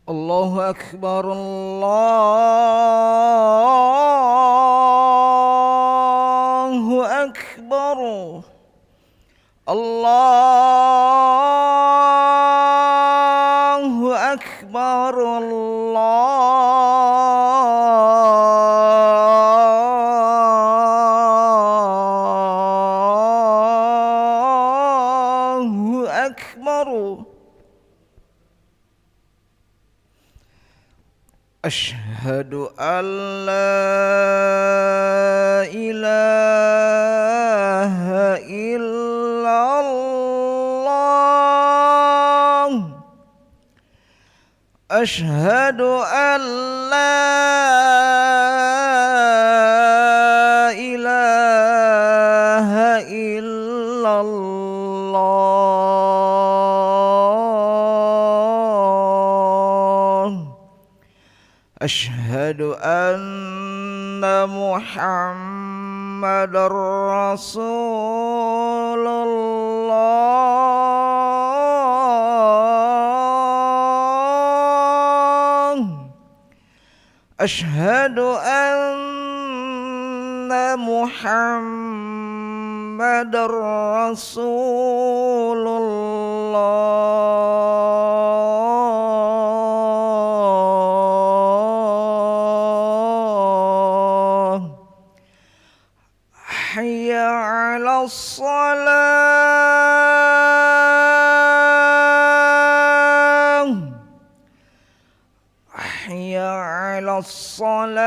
Allahu Akbar, Allahu Akbar, Allahu Akbar, Allahu Akbar. Asyhadu an la ilaha illallah. Asyhadu an la ilaha illallah. Asyhadu anna Muhammadar Rasulullah. Asyhadu anna Muhammadar Rasulullah. Hayya 'alas salam. Hayya 'alas salam.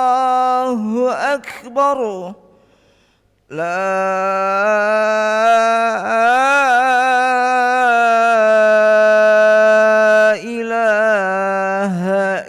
Allahu Akbar. La ilaha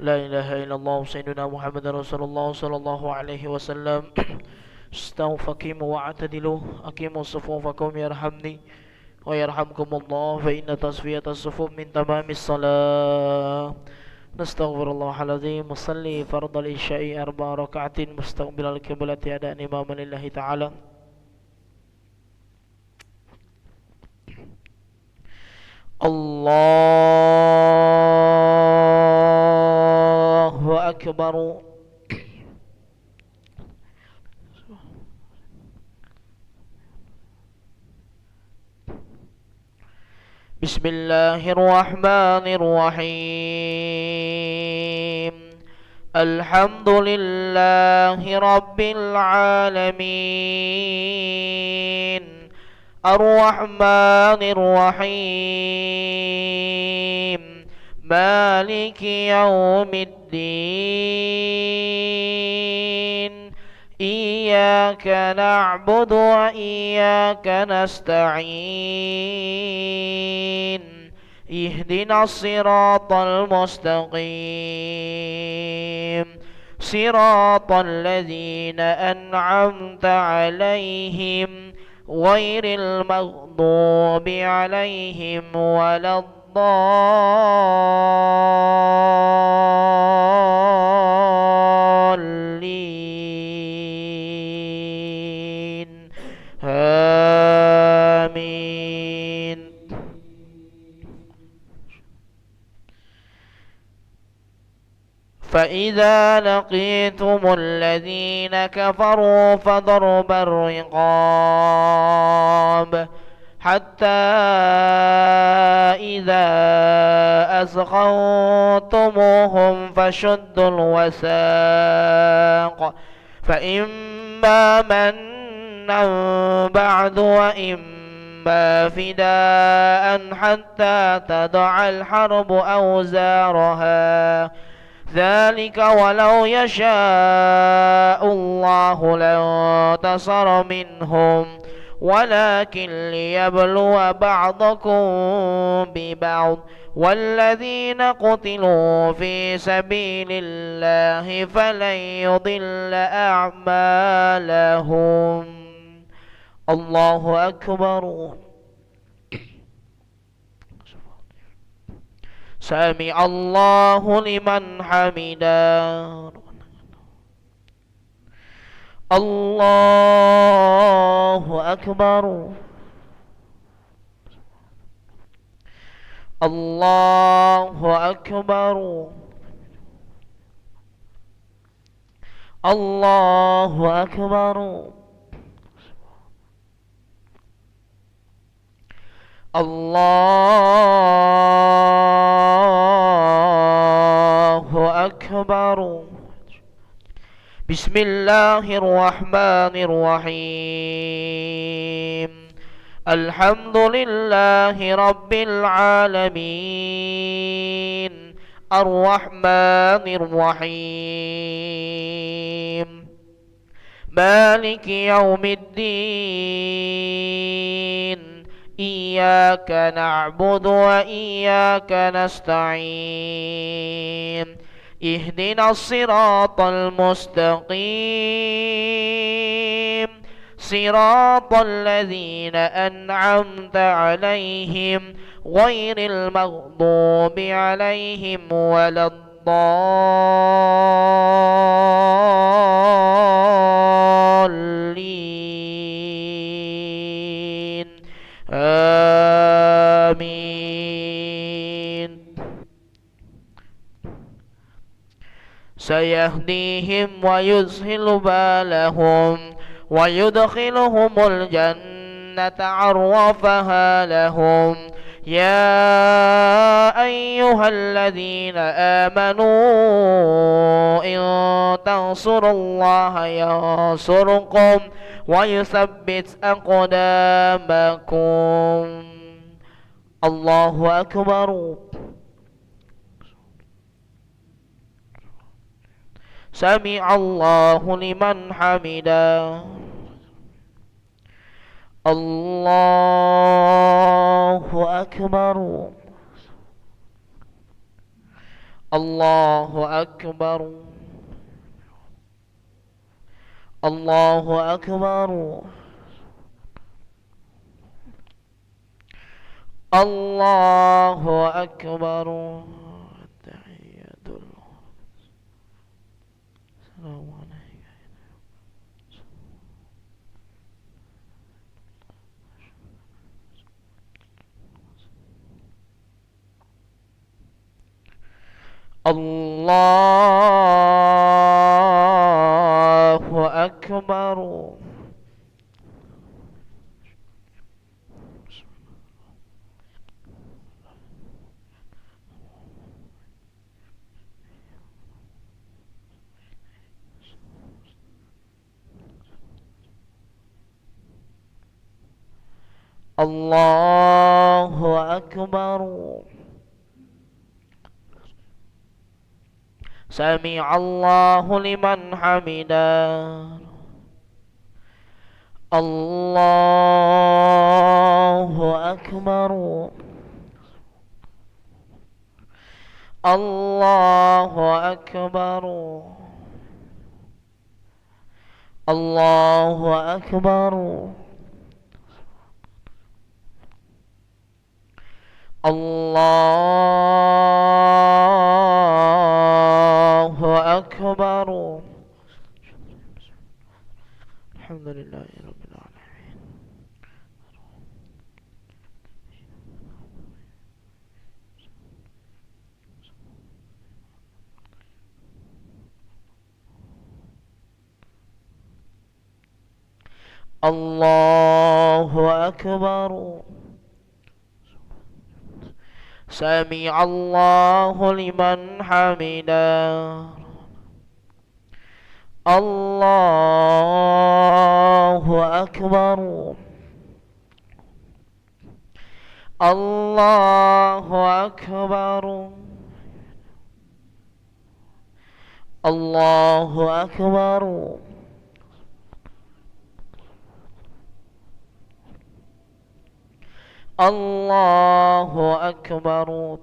لا إله إلا الله سيدنا محمد رسول الله صلى الله عليه وسلم. استووا فقيموا واعتدلوا أقيموا صفوفكم يرحمني ويرحمكم الله فإن تصفية الصفوف من تمام الصلاة. نستغفر الله العظيم وصلي فرض العشاء 4 ركعات مستقبل القبلة أداء إماما لله تعالى. الله أكبر. بسم الله الرحمن الرحيم. الحمد لله رب العالمين الرحمن الرحيم مالك يوم الدين إياك نعبد وإياك نستعين اهدنا الصراط المستقيم صراط الذين أنعمت عليهم غير المغضوب عليهم ولا الضالين آمين. فإذا لقيتم الذين كفروا فضرب الرقاب حتى إذا أثخنتموهم فشدوا الوثاق فإما منا بعد وإما فداء حتى تضع الحرب أوزارها ذلك ولو يشاء الله لانتصر منهم ولكن ليبلو بعضكم ببعض والذين قتلوا في سبيل الله فلن يضل أعمالهم. الله أكبر. سمع الله لمن حمده. الله أكبر. الله أكبر. الله أكبر. الله أكبر. بسم الله الرحمن الرحيم. الحمد لله رب العالمين الرحمن الرحيم مالك يوم الدين إياك نعبد وإياك نستعين اهدنا الصراط المستقيم صراط الذين أنعمت عليهم غير المغضوب عليهم ولا الضالين آمين. سيهديهم ويذهل بالهم ويدخلهم الجنة عرفها لهم. يا أيها الذين آمنوا إن تنصروا الله ينصركم ويثبت أقدامكم. الله أكبر. سمع الله لمن حمده. الله أكبر. الله أكبر الله أكبر الله أكبر التحيات السلام عليك الله أكبر الله أكبر سمع الله لمن حمده الله أكبر الله أكبر الله أكبر الله أكبر الحمد لله رب العالمين الله أكبر سمع الله لمن حمده الله أكبر الله أكبر الله أكبر الله أكبر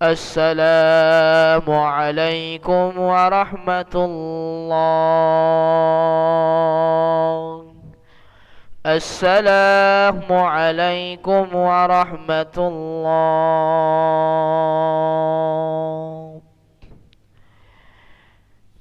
السلام عليكم ورحمة الله السلام عليكم ورحمة الله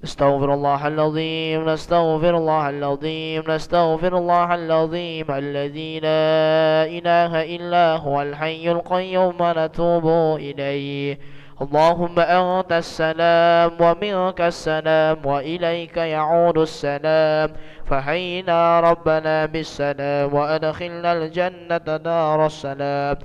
استغفر الله العظيم نستغفر الله العظيم نستغفر الله العظيم الذي لا إله إلا هو الحي القيوم ونتوب إليه اللهم أنت السلام ومنك السلام وإليك يعود السلام فحينا ربنا بالسلام وأدخلنا الجنة دار السلام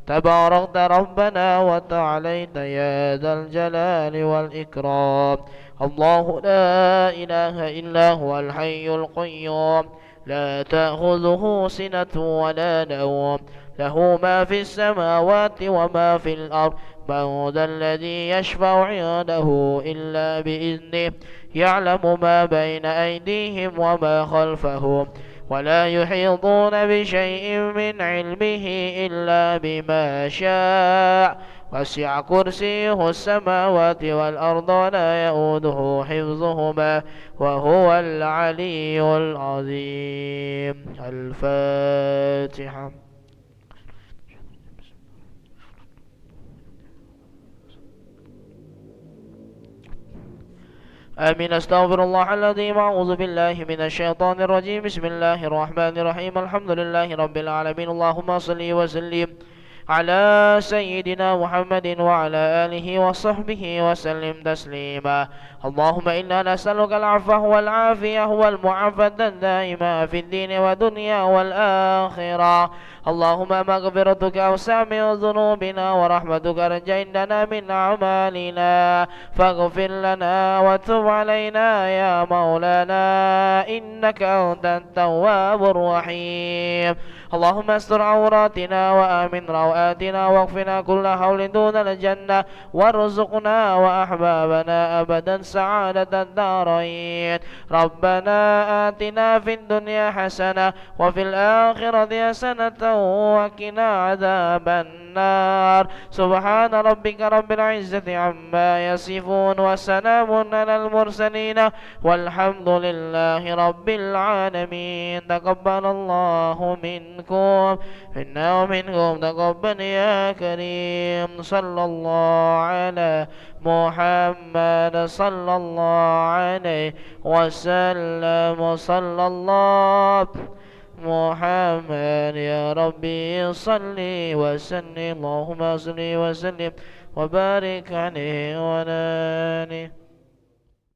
تباركت ربنا وتعاليت يا ذا الجلال والإكرام الله لا إله إلا هو الحي القيوم لا تأخذه سنة ولا نوم له ما في السماوات وما في الأرض من ذا الذي يشفع عنده إلا بإذنه يعلم ما بين أيديهم وما خلفهم ولا يحيطون بشيء من علمه إلا بما شاء وسع كرسيه السماوات والأرض ولا يؤوده حفظهما وهو العلي العظيم الفاتحة آمين أستغفر الله العظيم أعوذ بالله من الشيطان الرجيم بسم الله الرحمن الرحيم الحمد لله رب العالمين اللهم صل وسلم على سيدنا محمد وعلى آله وصحبه وسلم تسليما اللهم إنا نسألك العفو والعافية والمعافاة الدائمة في الدين والدنيا والآخرة اللهم مغفرتك أوسع من ذنوبنا ورحمتك أرجى عندنا من أعمالنا فاغفر لنا وتب علينا يا مولانا إنك أنت التواب الرحيم. اللهم استر عوراتنا وآمن روآتنا واكفنا كل حول دون الجنة وارزقنا وأحبابنا أبدا سعادة الدارين. ربنا آتنا في الدنيا حسنة وفي الآخرة حسنة وقنا عذاب النار. سبحان ربك رب العزة عما يصفون وسلام على المرسلين والحمد لله رب العالمين. تقبل الله منكم منا ومنكم تقبل يا كريم. صلى الله على محمد صلى الله عليه وسلم. صلى الله محمد يا ربي صل وسلم. اللهم صل وسلم وبارك عليه وعلى آله